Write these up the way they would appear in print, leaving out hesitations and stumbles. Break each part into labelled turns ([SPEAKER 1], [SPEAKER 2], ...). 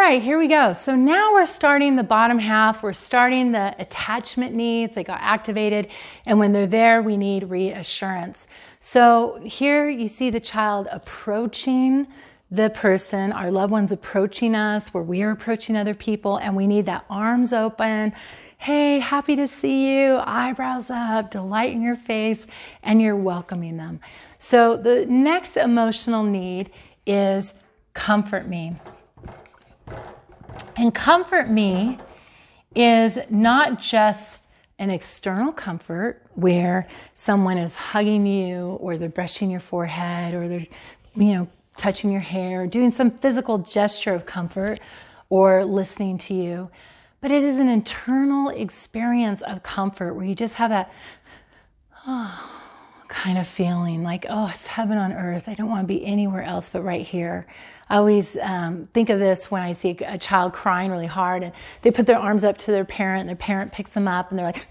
[SPEAKER 1] right, here we go. So now we're starting the bottom half. We're starting the attachment needs. They got activated. And when they're there, we need reassurance. So here you see the child approaching the person, our loved ones approaching us, where we are approaching other people, and we need that arms open. Hey, happy to see you, eyebrows up, delight in your face, and you're welcoming them. So the next emotional need is comfort me. And comfort me is not just an external comfort where someone is hugging you or they're brushing your forehead or they're, touching your hair, doing some physical gesture of comfort or listening to you. But it is an internal experience of comfort where you just have that kind of feeling like, it's heaven on earth. I don't want to be anywhere else but right here. I always think of this when I see a child crying really hard and they put their arms up to their parent and their parent picks them up and they're like,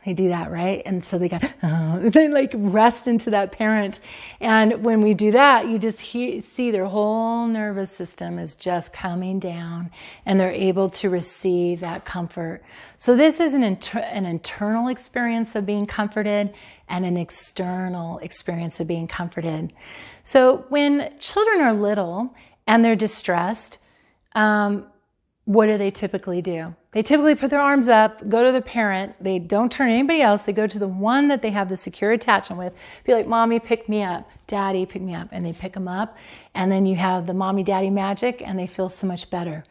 [SPEAKER 1] they do that, right? And so they like rest into that parent. And when we do that, you just see their whole nervous system is just coming down and they're able to receive that comfort. So this is an internal experience of being comforted and an external experience of being comforted. So when children are little and they're distressed, what do they typically do? They typically put their arms up, go to the parent. They don't turn to anybody else. They go to the one that they have the secure attachment with. Be like, Mommy, pick me up. Daddy, pick me up. And they pick them up. And then you have the mommy, daddy magic, and they feel so much better.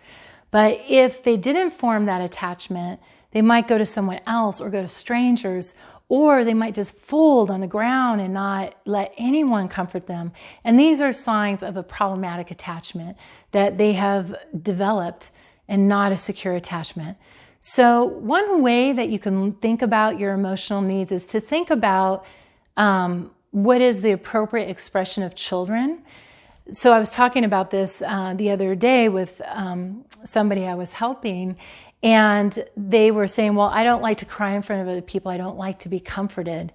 [SPEAKER 1] But if they didn't form that attachment, they might go to someone else or go to strangers, or they might just fold on the ground and not let anyone comfort them. And these are signs of a problematic attachment that they have developed and not a secure attachment. So one way that you can think about your emotional needs is to think about what is the appropriate expression of children. So I was talking about this the other day with somebody I was helping, and they were saying, well, I don't like to cry in front of other people. I don't like to be comforted.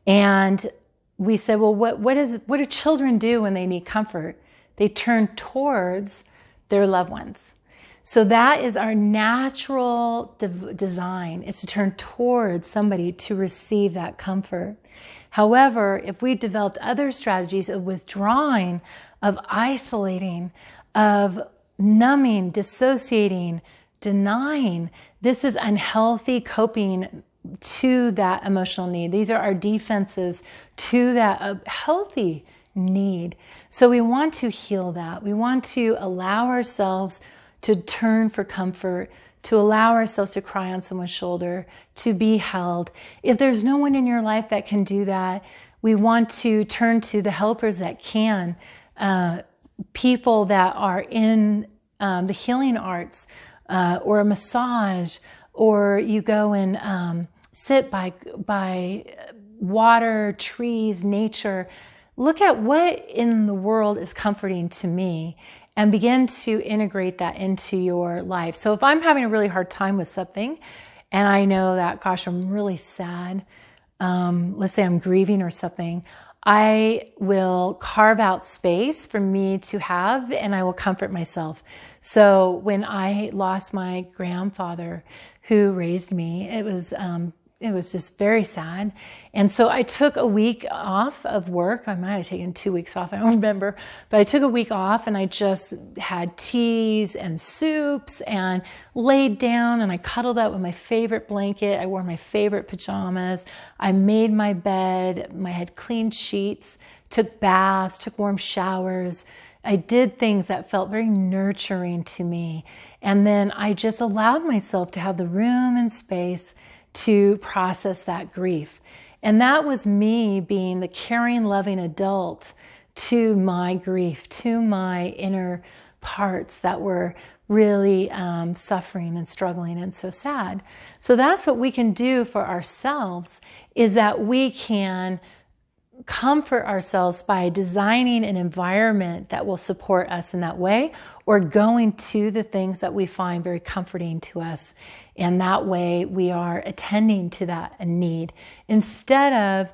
[SPEAKER 1] And we said, well, what do children do when they need comfort? They turn towards their loved ones. So that is our natural design, is to turn towards somebody to receive that comfort. However, if we developed other strategies of withdrawing, of isolating, of numbing, dissociating, denying, this is unhealthy coping to that emotional need. These are our defenses to that healthy need. So we want to heal that. We want to allow ourselves to turn for comfort, to allow ourselves to cry on someone's shoulder, to be held. If there's no one in your life that can do that, we want to turn to the helpers that can, people that are in the healing arts, or a massage, or you go and sit by water, trees, nature. Look at what in the world is comforting to me and begin to integrate that into your life. So if I'm having a really hard time with something and I know that, gosh, I'm really sad, let's say I'm grieving or something, I will carve out space for me to have, and I will comfort myself. So when I lost my grandfather who raised me, it was just very sad. And so I took a week off of work. I might have taken 2 weeks off, I don't remember. But I took a week off and I just had teas and soups and laid down and I cuddled up with my favorite blanket. I wore my favorite pajamas. I made my bed. I had clean sheets, took baths, took warm showers. I did things that felt very nurturing to me. And then I just allowed myself to have the room and space to process that grief. And that was me being the caring, loving adult to my grief, to my inner parts that were really suffering and struggling and so sad. So that's what we can do for ourselves, is that we can comfort ourselves by designing an environment that will support us in that way, or going to the things that we find very comforting to us. And that way we are attending to that need instead of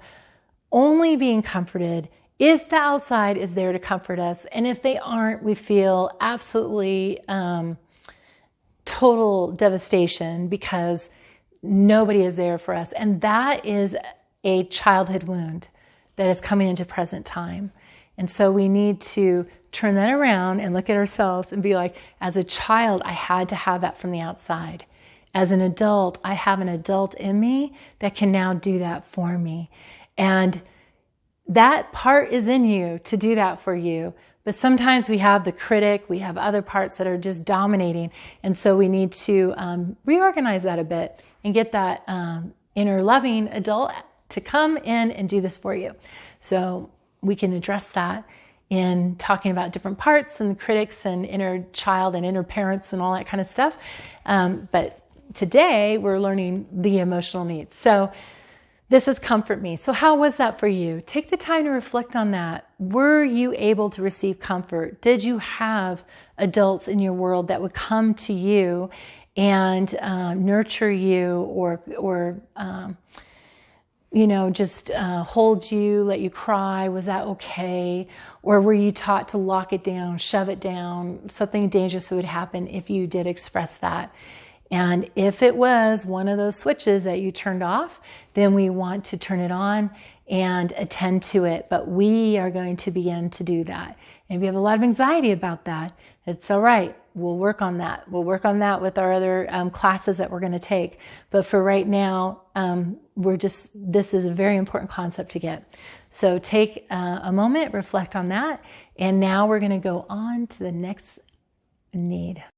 [SPEAKER 1] only being comforted if the outside is there to comfort us, and if they aren't, we feel absolutely total devastation because nobody is there for us. And that is a childhood wound that is coming into present time. And so we need to turn that around and look at ourselves and be like, as a child, I had to have that from the outside. As an adult, I have an adult in me that can now do that for me. And that part is in you to do that for you. But sometimes we have the critic, we have other parts that are just dominating. And so we need to reorganize that a bit and get that inner loving adult to come in and do this for you. So we can address that in talking about different parts and critics and inner child and inner parents and all that kind of stuff. But today we're learning the emotional needs. So this is comfort me. So how was that for you? Take the time to reflect on that. Were you able to receive comfort? Did you have adults in your world that would come to you and nurture you or just hold you, let you cry? Was that okay? Or were you taught to lock it down, shove it down? Something dangerous would happen if you did express that. And if it was one of those switches that you turned off, then we want to turn it on and attend to it. But we are going to begin to do that. And if you have a lot of anxiety about that, it's all right. We'll work on that. We'll work on that with our other classes that we're going to take. But for right now, this is a very important concept to get. So take a moment, reflect on that. And now we're going to go on to the next need.